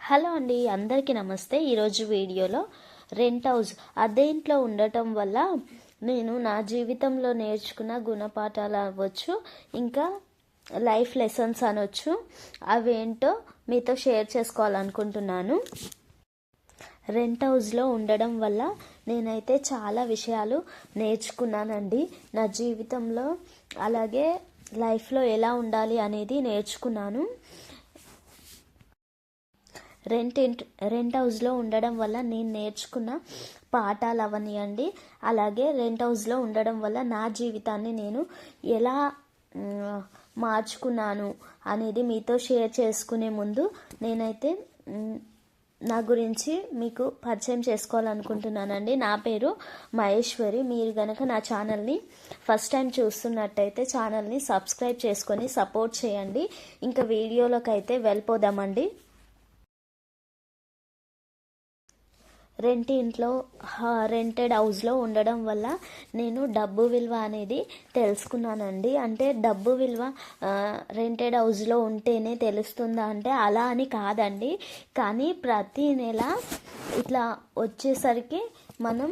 Hello అండి, అందరికీ నమస్తే. ఈరోజు వీడియోలో రెంట్ హౌస్ అద్దె ఇంట్లో ఉండటం వల్ల నేను నా జీవితంలో నేర్చుకున్న గుణపాఠాలు అవ్వచ్చు, ఇంకా లైఫ్ లెసన్స్ అనొచ్చు, అవేంటో మీతో షేర్ చేసుకోవాలనుకుంటున్నాను. రెంట్ హౌస్లో ఉండడం వల్ల నేనైతే చాలా విషయాలు నేర్చుకున్నానండి నా జీవితంలో. అలాగే లైఫ్లో ఎలా ఉండాలి అనేది నేర్చుకున్నాను. రెంట్ హౌస్లో ఉండడం వల్ల నేను నేర్చుకున్న పాఠాలు అవనియండి. అలాగే రెంట్ హౌస్లో ఉండడం వల్ల నా జీవితాన్ని నేను ఎలా మార్చుకున్నాను అనేది మీతో షేర్ చేసుకునే ముందు నేనైతే నా గురించి మీకు పరిచయం చేసుకోవాలనుకుంటున్నానండి. నా పేరు మహేశ్వరి. మీరు కనుక నా ఛానల్ని ఫస్ట్ టైం చూస్తున్నట్టయితే ఛానల్ని సబ్స్క్రైబ్ చేసుకొని సపోర్ట్ చేయండి. ఇంకా వీడియోలోకి అయితే వెళ్ళిపోదామండి. రెంటెడ్ హౌస్లో ఉండడం వల్ల నేను డబ్బు విలువ అనేది తెలుసుకున్నానండి. అంటే డబ్బు విలువ రెంటెడ్ హౌస్లో ఉంటేనే తెలుస్తుందా అంటే అలా అని కాదండి. కానీ ప్రతి నెల ఇట్లా వచ్చేసరికి మనం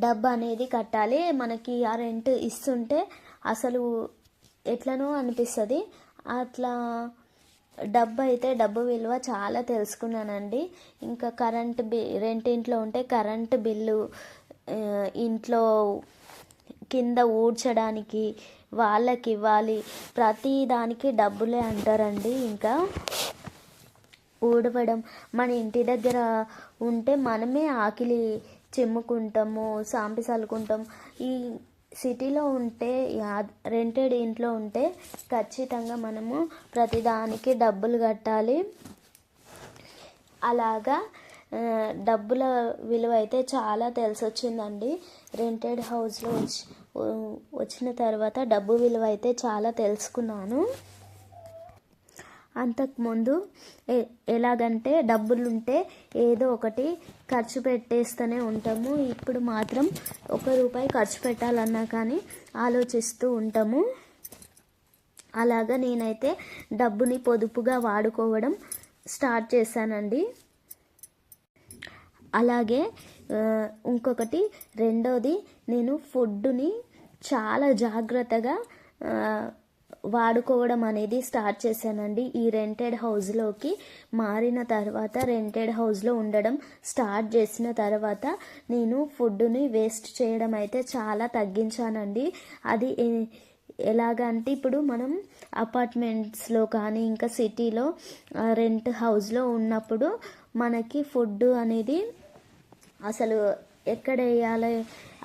డబ్బు అనేది కట్టాలి. మనకి ఆ రెంట్ ఇస్తుంటే అసలు ఎట్లనో అనిపిస్తుంది. అట్లా డబ్బు విలువ చాలా తెలుసుకున్నానండి. ఇంకా రెంట్ ఇంట్లో ఉంటే కరెంటు బిల్లు, ఇంట్లో కింద ఊడ్చడానికి వాళ్ళకి ఇవ్వాలి, ప్రతి దానికి డబ్బులే అంటారండి. ఇంకా ఊడవడం, మన ఇంటి దగ్గర ఉంటే మనమే ఆకిలి చిమ్ముకుంటాము, సాంపి చల్లుకుంటాం. ఈ సిటీలో ఉంటే, రెంటెడ్ ఇంట్లో ఉంటే ఖచ్చితంగా మనము ప్రతిదానికి డబ్బులు కట్టాలి. అలాగా డబ్బుల విలువ అయితే చాలా తెలిసొచ్చిందండి. రెంటెడ్ హౌస్లో వచ్చిన తర్వాత డబ్బు విలువ అయితే చాలా తెలుసుకున్నాను. అంతకుముందు ఎలాగంటే డబ్బులుంటే ఏదో ఒకటి ఖర్చు పెట్టేస్తూనే ఉంటాము. ఇప్పుడు మాత్రం ₹1 ఖర్చు పెట్టాలన్నా కానీ ఆలోచిస్తూ ఉంటాము. అలాగా నేనైతే డబ్బుని పొదుపుగా వాడుకోవడం స్టార్ట్ చేశానండి. అలాగే ఇంకొకటి రెండోది, నేను ఫుడ్ని చాలా జాగ్రత్తగా వాడుకోవడం అనేది స్టార్ట్ చేశానండి. ఈ రెంటెడ్ హౌస్లోకి మారిన తర్వాత, రెంటెడ్ హౌస్లో ఉండడం స్టార్ట్ చేసిన తర్వాత నేను ఫుడ్ని వేస్ట్ చేయడం అయితే చాలా తగ్గించానండి. అది ఎలాగంటే, ఇప్పుడు మనం అపార్ట్మెంట్స్లో కానీ ఇంకా సిటీలో రెంట్ హౌస్లో ఉన్నప్పుడు మనకి ఫుడ్ అనేది అసలు ఎక్కడ వేయాలి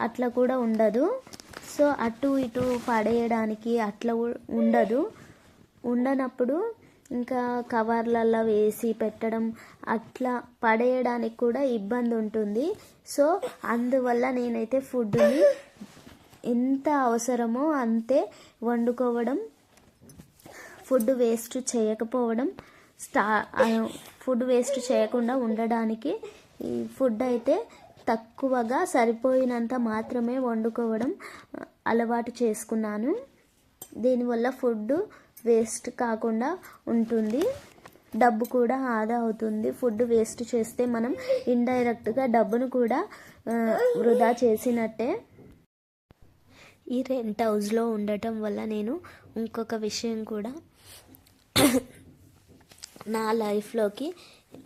అట్లా కూడా ఉండదు. సో అటు ఇటు పడేయడానికి అట్లా ఉండనప్పుడు ఇంకా కవర్లలో వేసి పెట్టడం, అట్లా పడేయడానికి కూడా ఇబ్బంది ఉంటుంది. సో అందువల్ల నేనైతే ఫుడ్ని ఎంత అవసరమో అంతే వండుకోవడం, ఫుడ్ వేస్ట్ చేయకపోవడం, ఫుడ్ వేస్ట్ చేయకుండా ఉండడానికి ఈ ఫుడ్ అయితే తక్కువగా సరిపోయినంత మాత్రమే వండుకోవడం అలవాటు చేసుకున్నాను. దీనివల్ల ఫుడ్ వేస్ట్ కాకుండా ఉంటుంది, డబ్బు కూడా ఆదా అవుతుంది. ఫుడ్ వేస్ట్ చేస్తే మనం ఇండైరెక్ట్గా డబ్బును కూడా వృధా చేసినట్టే. ఈ రెంట్ హౌస్లో ఉండటం వల్ల నేను ఇంకొక విషయం కూడా నా లైఫ్లోకి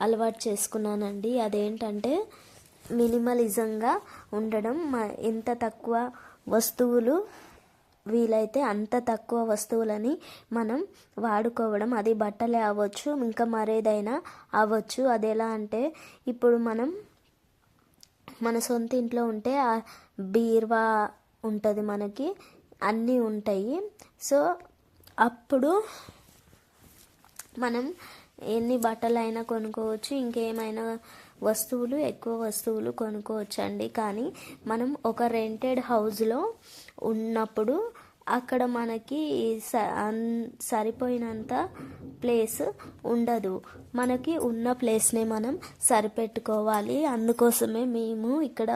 అలవాటు చేసుకున్నానండి. అదేంటంటే మినిమలిజంగా ఉండడం. ఎంత తక్కువ వస్తువులు వీలైతే అంత తక్కువ వస్తువులని మనం వాడుకోవడం. అది బట్టలే అవ్వచ్చు, ఇంకా మరేదైనా అవ్వచ్చు. అది ఎలా అంటే, ఇప్పుడు మనం మన సొంత ఇంట్లో ఉంటే బీరువా ఉంటుంది, మనకి అన్నీ ఉంటాయి. సో అప్పుడు మనం ఎన్ని బట్టలైనా కొనుక్కోవచ్చు, ఇంకేమైనా ఎక్కువ వస్తువులు కొనుక్కోవచ్చు అండి. కానీ మనం ఒక రెంటెడ్ హౌస్లో ఉన్నప్పుడు అక్కడ మనకి సరిపోయినంత ప్లేస్ ఉండదు. మనకి ఉన్న ప్లేస్నే మనం సరిపెట్టుకోవాలి. అందుకోసమే మేము ఇక్కడ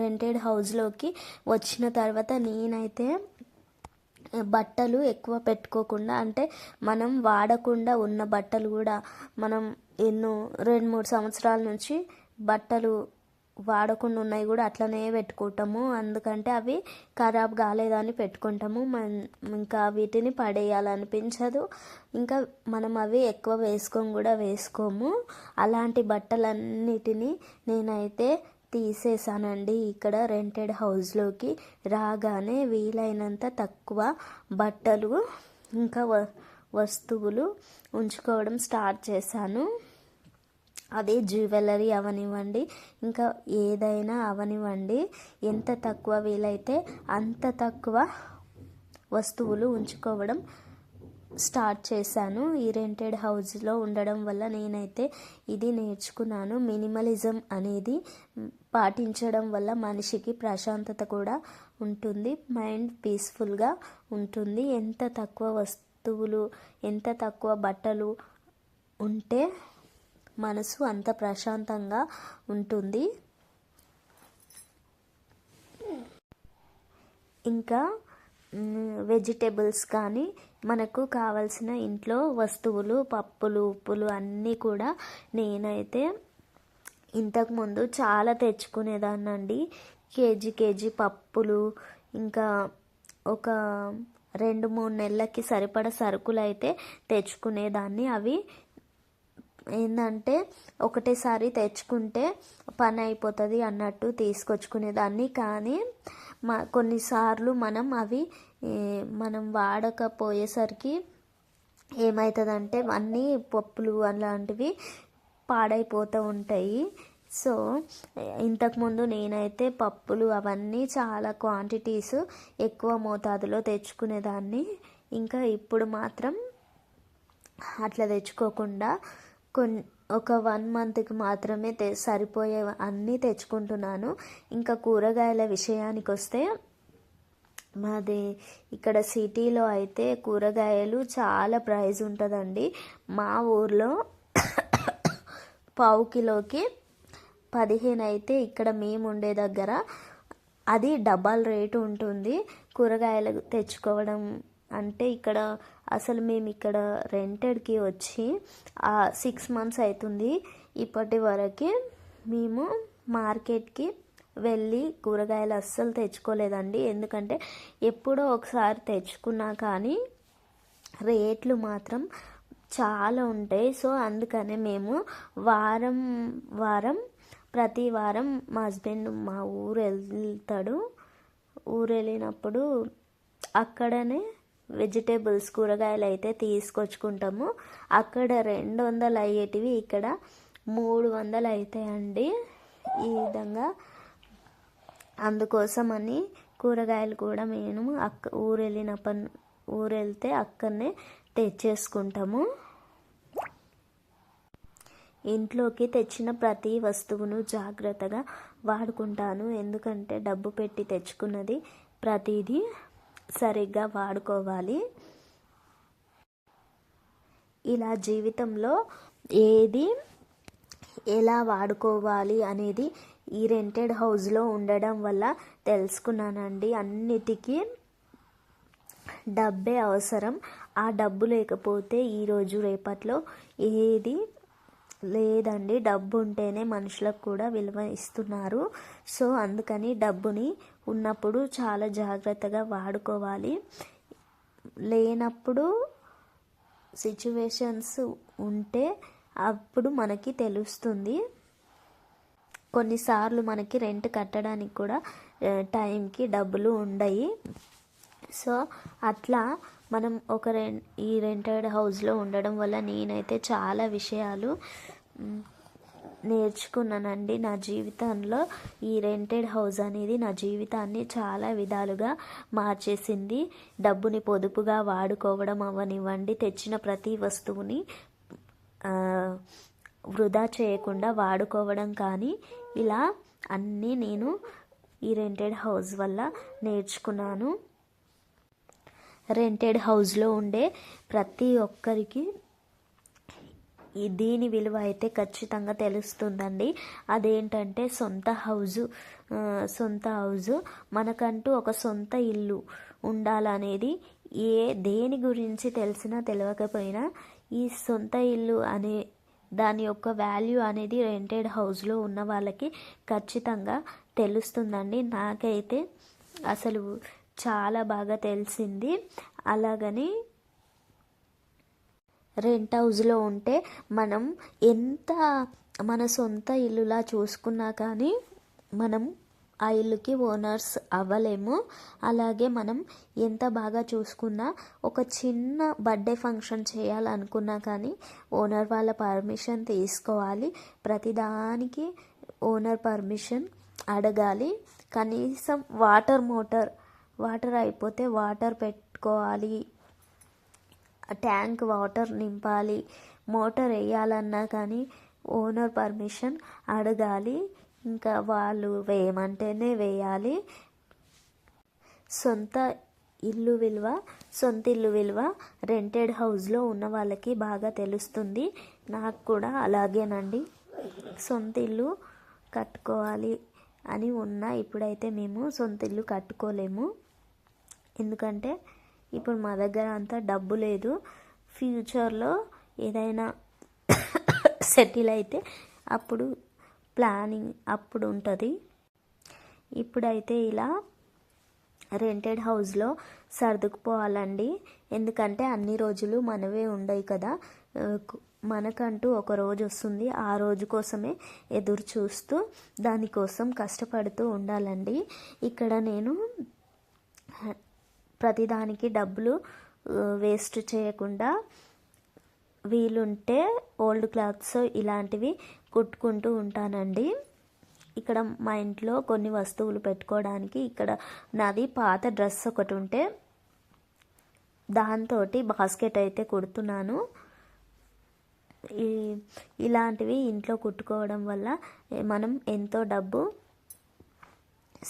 రెంటెడ్ హౌస్లోకి వచ్చిన తర్వాత నేనైతే బట్టలు ఎక్కువ పెట్టుకోకుండా, అంటే మనం వాడకుండా ఉన్న బట్టలు కూడా మనం ఎన్నో 2-3 సంవత్సరాల నుంచి బట్టలు వాడకుండా ఉన్నాయి కూడా అట్లనే పెట్టుకుంటాము. ఎందుకంటే అవి ఖరాబ్ కాలేదని పెట్టుకుంటాము. ఇంకా వీటిని పడేయాలనిపించదు. ఇంకా మనం అవి ఎక్కువ వేసుకోము. అలాంటి బట్టలన్నిటినీ నేనైతే తీసేసానండి. ఇక్కడ రెంటెడ్ హౌస్లోకి రాగానే వీలైనంత తక్కువ బట్టలు ఇంకా వస్తువులు ఉంచుకోవడం స్టార్ట్ చేశాను. అది జ్యువెలరీ అవనివ్వండి, ఇంకా ఏదైనా అవనివ్వండి, ఎంత తక్కువ వీలైతే అంత తక్కువ వస్తువులు ఉంచుకోవడం స్టార్ట్ చేశాను. ఈ రెంటెడ్ హౌస్లో ఉండడం వల్ల నేనైతే ఇది నేర్చుకున్నాను. మినిమలిజం అనేది పాటించడం వల్ల మనిషికి ప్రశాంతత కూడా ఉంటుంది, మైండ్ పీస్ఫుల్గా ఉంటుంది. ఎంత తక్కువ వస్తువులు, ఎంత తక్కువ బట్టలు ఉంటే మనసు అంత ప్రశాంతంగా ఉంటుంది. ఇంకా వెజిటేబుల్స్ కానీ మనకు కావాల్సిన ఇంట్లో వస్తువులు, పప్పులు, ఉప్పులు అన్నీ కూడా నేనైతే ఇంతకుముందు చాలా తెచ్చుకునేదాన్నండి. కేజీ పప్పులు, ఇంకా ఒక 2-3 నెలలకి సరిపడా సరుకులు అయితే తెచ్చుకునేదాన్ని. అవి ఏంటంటే ఒకటేసారి తెచ్చుకుంటే పని అయిపోతుంది అన్నట్టు తీసుకొచ్చుకునేదాన్ని. కానీ కొన్నిసార్లు మనం వాడకపోయేసరికి ఏమవుతుందంటే అన్నీ పప్పులు అలాంటివి పాడైపోతూ ఉంటాయి. సో ఇంతకుముందు నేనైతే పప్పులు అవన్నీ చాలా క్వాంటిటీస్ ఎక్కువ మోతాదులో తెచ్చుకునేదాన్ని. ఇంకా ఇప్పుడు మాత్రం అట్లా తెచ్చుకోకుండా ఒక 1 మంత్కి మాత్రమే సరిపోయే అన్నీ తెచ్చుకుంటున్నాను. ఇంకా కూరగాయల విషయానికి వస్తే, మాది ఇక్కడ సిటీలో అయితే కూరగాయలు చాలా ప్రైస్ ఉంటుందండి. మా ఊర్లో పావు కిలోకి 15 అయితే ఇక్కడ మేము ఉండే దగ్గర అది డబల్ రేటు ఉంటుంది. కూరగాయలు తెచ్చుకోవడం అంటే ఇక్కడ అసలు మేము ఇక్కడ రెంటెడ్కి వచ్చి 6 మంత్స్ అవుతుంది. ఇప్పటి వరకు మేము మార్కెట్కి వెళ్ళి కూరగాయలు అస్సలు తెచ్చుకోలేదండి. ఎందుకంటే ఎప్పుడో ఒకసారి తెచ్చుకున్నా కానీ రేట్లు మాత్రం చాలా ఉంటాయి. సో అందుకనే మేము ప్రతి వారం మా హస్బెండ్ మా ఊరు వెళ్తాడు. ఊరు వెళ్ళినప్పుడు అక్కడనే వెజిటేబుల్స్ కూరగాయలు అయితే తీసుకొచ్చుకుంటాము. అక్కడ 200 అయ్యేటివి ఇక్కడ 300 అవుతాయండి. ఈ విధంగా అందుకోసమని కూరగాయలు కూడా మేము ఊరు వెళ్తే అక్కడనే తెచ్చేసుకుంటాము. ఇంట్లోకి తెచ్చిన ప్రతి వస్తువును జాగ్రత్తగా వాడుకుంటాను. ఎందుకంటే డబ్బు పెట్టి తెచ్చుకున్నది ప్రతిదీ సరిగ్గా వాడుకోవాలి. ఇలా జీవితంలో ఏది ఎలా వాడుకోవాలి అనేది ఈ రెంటెడ్ హౌస్లో ఉండడం వల్ల తెలుసుకున్నానండి. అన్నిటికీ డబ్బే అవసరం. ఆ డబ్బు లేకపోతే ఈరోజు రేపట్లో ఏది లేదండి. డబ్బు ఉంటేనే మనుషులకు కూడా విలువ ఇస్తున్నారు. సో అందుకని డబ్బుని ఉన్నప్పుడు చాలా జాగ్రత్తగా వాడుకోవాలి. లేనప్పుడు సిచ్యువేషన్స్ ఉంటే అప్పుడు మనకి తెలుస్తుంది. కొన్నిసార్లు మనకి రెంట్ కట్టడానికి కూడా టైంకి డబ్బులు ఉండయి. సో అట్లా మనం ఈ రెంటెడ్ హౌస్లో ఉండడం వల్ల నేనైతే చాలా విషయాలు నేర్చుకున్నానండి నా జీవితంలో. ఈ రెంటెడ్ హౌస్ అనేది నా జీవితాన్ని చాలా విధాలుగా మార్చేసింది. డబ్బుని పొదుపుగా వాడుకోవడం అవనివ్వండి, తెచ్చిన ప్రతి వస్తువుని వృధా చేయకుండా వాడుకోవడం కానీ, ఇలా అన్నీ నేను ఈ రెంటెడ్ హౌస్ వల్ల నేర్చుకున్నాను. రెంటెడ్ హౌస్లో ఉండే ప్రతి ఒక్కరికి దీని విలువ అయితే ఖచ్చితంగా తెలుస్తుందండి. అదేంటంటే సొంత హౌజు మనకంటూ ఒక సొంత ఇల్లు ఉండాలనేది దేని గురించి తెలిసినా తెలియకపోయినా ఈ సొంత ఇల్లు అనే దాని యొక్క వాల్యూ అనేది రెంటెడ్ హౌస్లో ఉన్న వాళ్ళకి ఖచ్చితంగా తెలుస్తుందండి. నాకైతే అసలు చాలా బాగా తెలిసింది. అలాగని రెంట్ హౌస్లో ఉంటే మనం ఎంత మన సొంత ఇల్లులా చూసుకున్నా కానీ మనం ఆ ఇల్లుకి ఓనర్స్ అవ్వలేము. అలాగే మనం ఎంత బాగా చూసుకున్నా ఒక చిన్న బర్త్డే ఫంక్షన్ చేయాలనుకున్నా కానీ ఓనర్ వాళ్ళ పర్మిషన్ తీసుకోవాలి. ప్రతిదానికి ఓనర్ పర్మిషన్ అడగాలి. కనీసం వాటర్ అయిపోతే వాటర్ పెట్టుకోవాలి, ట్యాంక్ వాటర్ నింపాలి, మోటార్ వేయాలన్నా కానీ ఓనర్ పర్మిషన్ అడగాలి. ఇంకా వాళ్ళు వేయమంటేనే వేయాలి. సొంత ఇల్లు విలువ రెంటెడ్ హౌస్లో ఉన్న వాళ్ళకి బాగా తెలుస్తుంది. నాకు కూడా అలాగేనండి. సొంత ఇల్లు కట్టుకోవాలి అని ఉన్నా ఇప్పుడైతే మేము సొంత ఇల్లు కట్టుకోలేము. ఎందుకంటే ఇప్పుడు మా దగ్గర అంత డబ్బు లేదు. ఫ్యూచర్లో ఏదైనా సెటిల్ అయితే అప్పుడు ప్లానింగ్ అప్పుడు ఉంటుంది. ఇప్పుడైతే ఇలా రెంటెడ్ హౌస్లో సర్దుకుపోవాలండి. ఎందుకంటే అన్ని రోజులు మనవే ఉండవు కదా, మనకంటూ ఒక రోజు వస్తుంది. ఆ రోజు కోసమే ఎదురు చూస్తూ దానికోసం కష్టపడుతూ ఉండాలండి. ఇక్కడ నేను ప్రతిదానికి డబ్బులు వేస్ట్ చేయకుండా వీలుంటే ఓల్డ్ క్లాత్స్ ఇలాంటివి కుట్టుకుంటూ ఉంటానండి. ఇక్కడ మా ఇంట్లో కొన్ని వస్తువులు పెట్టుకోవడానికి ఇక్కడ నాది పాత డ్రెస్ ఒకటి ఉంటే దాంతో బాస్కెట్ అయితే కుడుతున్నాను. ఇలాంటివి ఇంట్లో కుట్టుకోవడం వల్ల మనం ఎంతో డబ్బు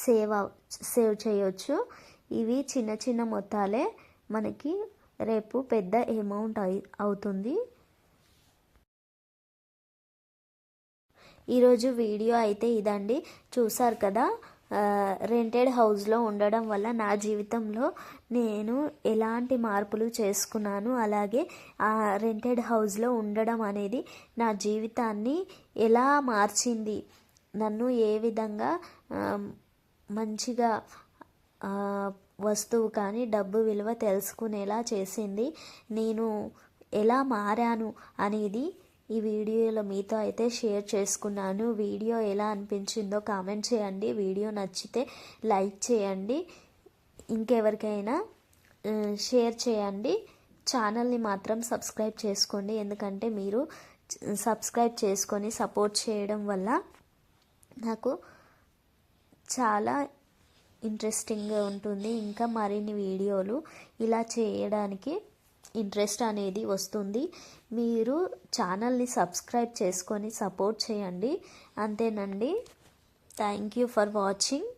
సేవ్ చేయొచ్చు. ఇవి చిన్న చిన్న మొత్తాలే మనకి రేపు పెద్ద అమౌంట్ అవుతుంది. ఈరోజు వీడియో అయితే ఇదండి. చూసారు కదా, రెంటెడ్ హౌస్లో ఉండడం వల్ల నా జీవితంలో నేను ఎలాంటి మార్పులు చేసుకున్నాను, అలాగే ఆ రెంటెడ్ హౌస్లో ఉండడం అనేది నా జీవితాన్ని ఎలా మార్చింది, నన్ను ఏ విధంగా మంచిగా వస్తువు కానీ డబ్బు విలువ తెలుసుకునేలా చేసింది, నేను ఎలా మారాను అనేది ఈ వీడియోలో మీతో అయితే షేర్ చేసుకున్నాను. వీడియో ఎలా అనిపించిందో కామెంట్ చేయండి. వీడియో నచ్చితే లైక్ చేయండి, ఇంకెవరికైనా షేర్ చేయండి. ఛానల్ని మాత్రం సబ్స్క్రైబ్ చేసుకోండి. ఎందుకంటే మీరు సబ్స్క్రైబ్ చేసుకొని సపోర్ట్ చేయడం వల్ల నాకు చాలా ఇంట్రెస్టింగ్గా ఉంటుంది. ఇంకా మరిన్ని వీడియోలు ఇలా చేయడానికి ఇంట్రెస్ట్ అనేది వస్తుంది. మీరు ఛానల్ని సబ్స్క్రైబ్ చేసుకొని సపోర్ట్ చేయండి. అంతేనండి. Thank you for watching.